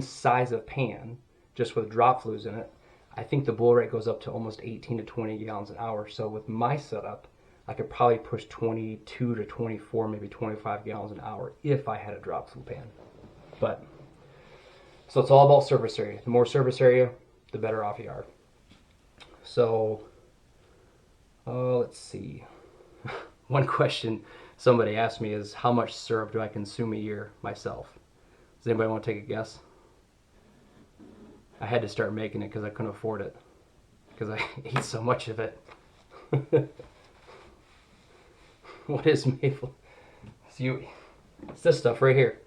size of pan, just with drop flues in it, I think the blow rate goes up to almost 18 to 20 gallons an hour. So with my setup, I could probably push 22 to 24, maybe 25 gallons an hour if I had a drop flue pan. But so it's all about surface area. The more surface area, the better off you are. So let's see. One question somebody asked me is, how much syrup do I consume a year myself? Does anybody want to take a guess? I had to start making it because I couldn't afford it, because I ate so much of it. What is maple? It's this stuff right here.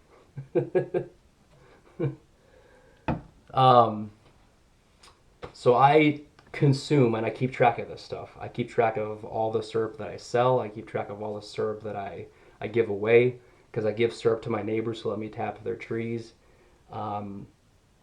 So I consume and I keep track of this stuff. I keep track of all the syrup that I sell. I keep track of all the syrup that I give away, because I give syrup to my neighbors to let me tap their trees.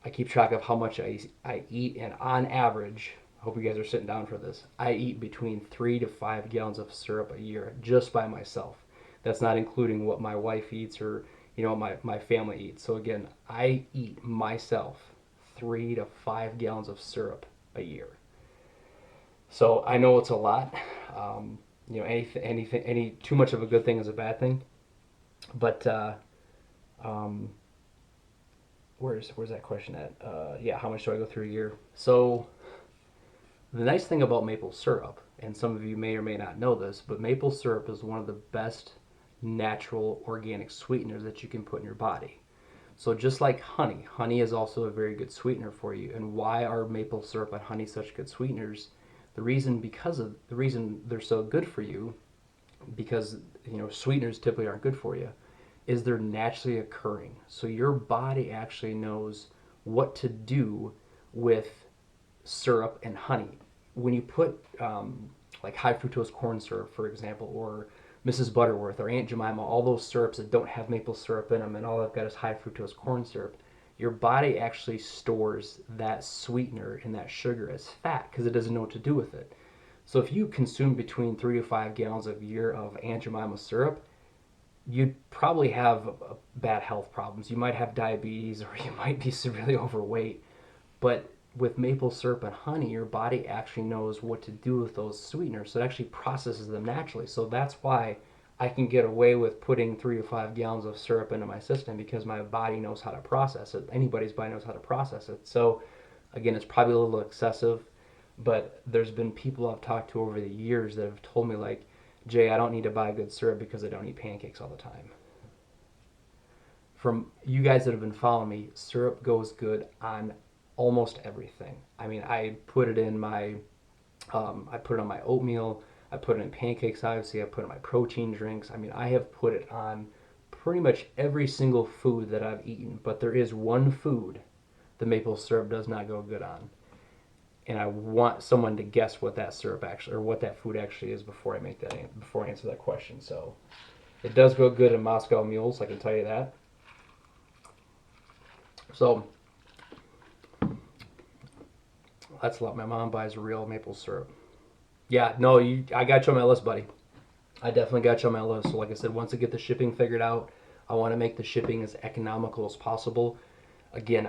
I keep track of how much I eat, and on average, I hope you guys are sitting down for this, I eat between 3 to 5 gallons of syrup a year just by myself. That's not including what my wife eats or my family eats. So again, I eat myself 3 to 5 gallons of syrup a year. So I know it's a lot. Any too much of a good thing is a bad thing. But where's that question at? Yeah, how much do I go through a year? So the nice thing about maple syrup, and some of you may or may not know this, but maple syrup is one of the best natural organic sweeteners that you can put in your body. So just like honey is also a very good sweetener for you. And why are maple syrup and honey such good sweeteners? The reason they're so good for you, because sweeteners typically aren't good for you, is they're naturally occurring. So your body actually knows what to do with syrup and honey. When you put like high fructose corn syrup, for example, or Mrs. Butterworth or Aunt Jemima, all those syrups that don't have maple syrup in them and all they've got is high fructose corn syrup, your body actually stores that sweetener and that sugar as fat because it doesn't know what to do with it. So if you consume between 3 to 5 gallons a year of Aunt Jemima syrup, you'd probably have bad health problems. You might have diabetes, or you might be severely overweight. But with maple syrup and honey, your body actually knows what to do with those sweeteners. So it actually processes them naturally. So that's why I can get away with putting 3 to 5 gallons of syrup into my system, because my body knows how to process it. Anybody's body knows how to process it. So again, it's probably a little excessive, but there's been people I've talked to over the years that have told me, like, Jay, I don't need to buy good syrup because I don't eat pancakes all the time. From you guys that have been following me, syrup goes good on almost everything. I mean, I put it in my, I put it on my oatmeal. I put it in pancakes, obviously. I put it in my protein drinks. I mean, I have put it on pretty much every single food that I've eaten. But there is one food the maple syrup does not go good on. And I want someone to guess what that syrup actually, or what that food actually is before I answer that question. So it does go good in Moscow mules, I can tell you that. So that's a lot. My mom buys real maple syrup. Yeah, no, I got you on my list, buddy. I definitely got you on my list. So like I said, once I get the shipping figured out, I want to make the shipping as economical as possible. Again,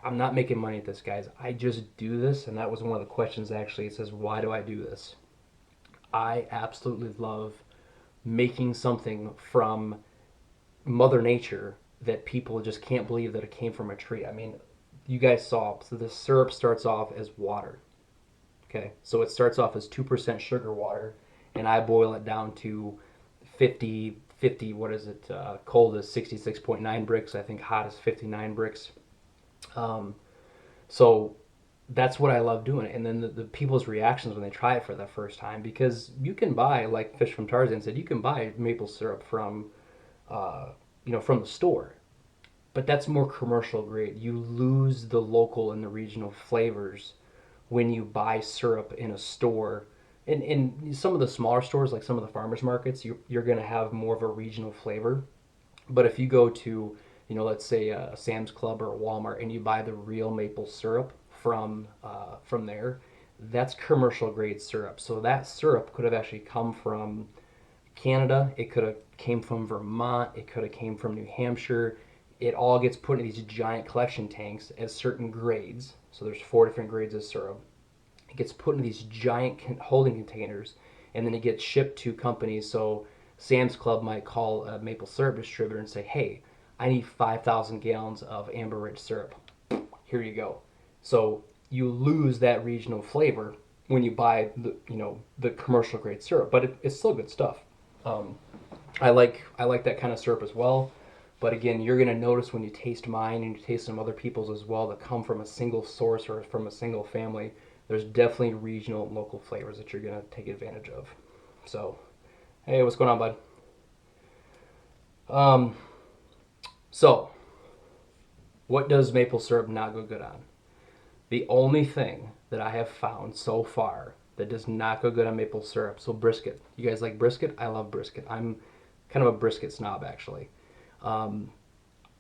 I'm not making money at this, guys. I just do this, and that was one of the questions, actually. It says, why do I do this? I absolutely love making something from Mother Nature that people just can't believe that it came from a tree. I mean, you guys saw, so the syrup starts off as water. Okay, so it starts off as 2% sugar water, and I boil it down to 50, what is it, cold is 66.9 bricks, I think hot is 59 bricks. So that's what I love doing. And then the people's reactions when they try it for the first time, because you can buy, like Fish from Tarzan said, you can buy maple syrup from the store, but that's more commercial grade. You lose the local and the regional flavors when you buy syrup in a store. In some of the smaller stores, like some of the farmers markets, you're going to have more of a regional flavor. But if you go to, let's say a Sam's Club or a Walmart, and you buy the real maple syrup from there, that's commercial grade syrup. So that syrup could have actually come from Canada. It could have came from Vermont. It could have came from New Hampshire. it all gets put in these giant collection tanks as certain grades. So there's 4 different grades of syrup. It gets put in these giant holding containers, and then it gets shipped to companies. So Sam's Club might call a maple syrup distributor and say, "Hey, I need 5,000 gallons of amber rich syrup. Here you go." So you lose that regional flavor when you buy the commercial grade syrup, but it's still good stuff. Um, I like that kind of syrup as well. But again, you're gonna notice when you taste mine and you taste some other people's as well that come from a single source or from a single family. There's definitely regional and local flavors that you're gonna take advantage of. So, hey, what's going on, bud? Um, so what does maple syrup not go good on? The only thing that I have found so far that does not go good on maple syrup. So brisket. You guys like brisket? I love brisket. I'm kind of a brisket snob actually. Um,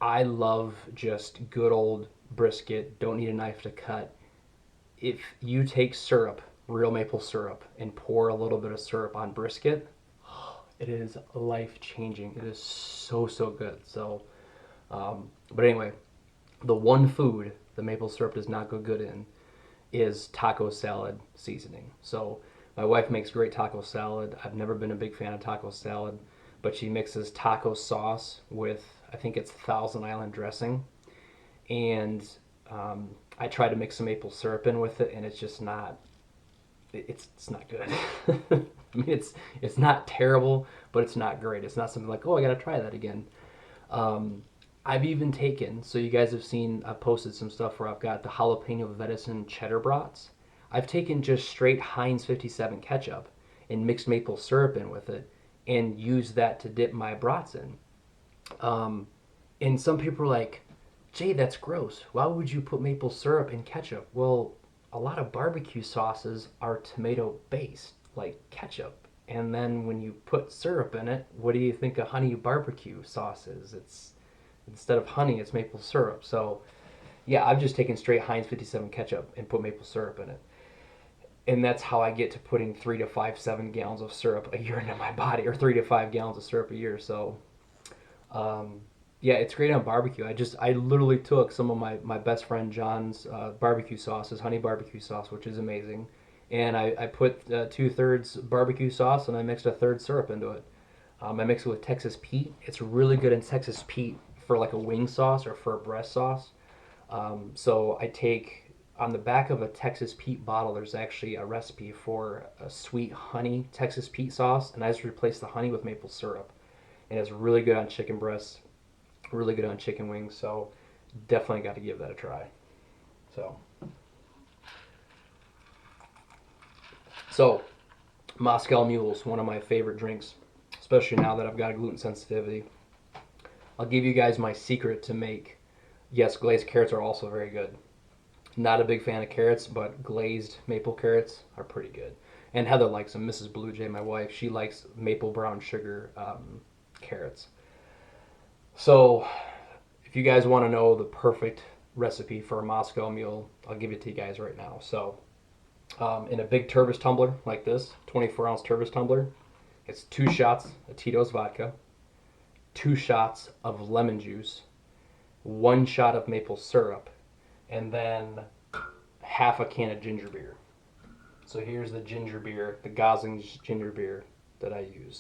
I love just good old brisket. Don't need a knife to cut. If you take syrup, real maple syrup, and pour a little bit of syrup on brisket, it is life changing. It is so good. So, but anyway, the one food the maple syrup does not go good in is taco salad seasoning. So my wife makes great taco salad. I've never been a big fan of taco salad, but she mixes taco sauce with, I think it's Thousand Island dressing, and I try to mix some maple syrup in with it, and it's just not. It's not good. I mean, it's not terrible, but it's not great. It's not something like, oh, I got to try that again. Um, I've even taken, so you guys have seen, I've posted some stuff where I've got the jalapeno venison cheddar brats. I've taken just straight Heinz 57 ketchup and mixed maple syrup in with it and used that to dip my brats in. Um, and some people are like, Jay, that's gross. Why would you put maple syrup in ketchup? Well, a lot of barbecue sauces are tomato based, like ketchup. And then when you put syrup in it, what do you think a honey barbecue sauce is? It's instead of honey, it's maple syrup. So yeah, I've just taken straight Heinz 57 ketchup and put maple syrup in it. And that's how I get to putting 3 to 5 7 gallons of syrup a year into my body, or 3 to 5 gallons of syrup a year. So um, yeah, it's great on barbecue. I literally took some of my best friend John's barbecue sauce, his honey barbecue sauce, which is amazing, and I put 2/3 barbecue sauce and I mixed a third syrup into it. I mix it with Texas Pete. It's really good in Texas Pete for like a wing sauce or for a breast sauce. So I take on the back of a Texas Pete bottle. There's actually a recipe for a sweet honey Texas Pete sauce, and I just replace the honey with maple syrup, and it's really good on chicken breasts, really good on chicken wings. So definitely got to give that a try. So so Moscow Mule's one of my favorite drinks, especially now that I've got a gluten sensitivity. I'll give you guys my secret to make. Yes, glazed carrots are also very good. Not a big fan of carrots, but glazed maple carrots are pretty good. And Heather likes them. Mrs. Blue Jay, my wife, she likes maple brown sugar carrots. So, if you guys want to know the perfect recipe for a Moscow Mule, I'll give it to you guys right now. So, in a big Tervis tumbler like this, 24-ounce Tervis tumbler, it's 2 shots of Tito's vodka, 2 shots of lemon juice, 1 shot of maple syrup, and then half a can of ginger beer. So here's the ginger beer, the Gosling's ginger beer that I use.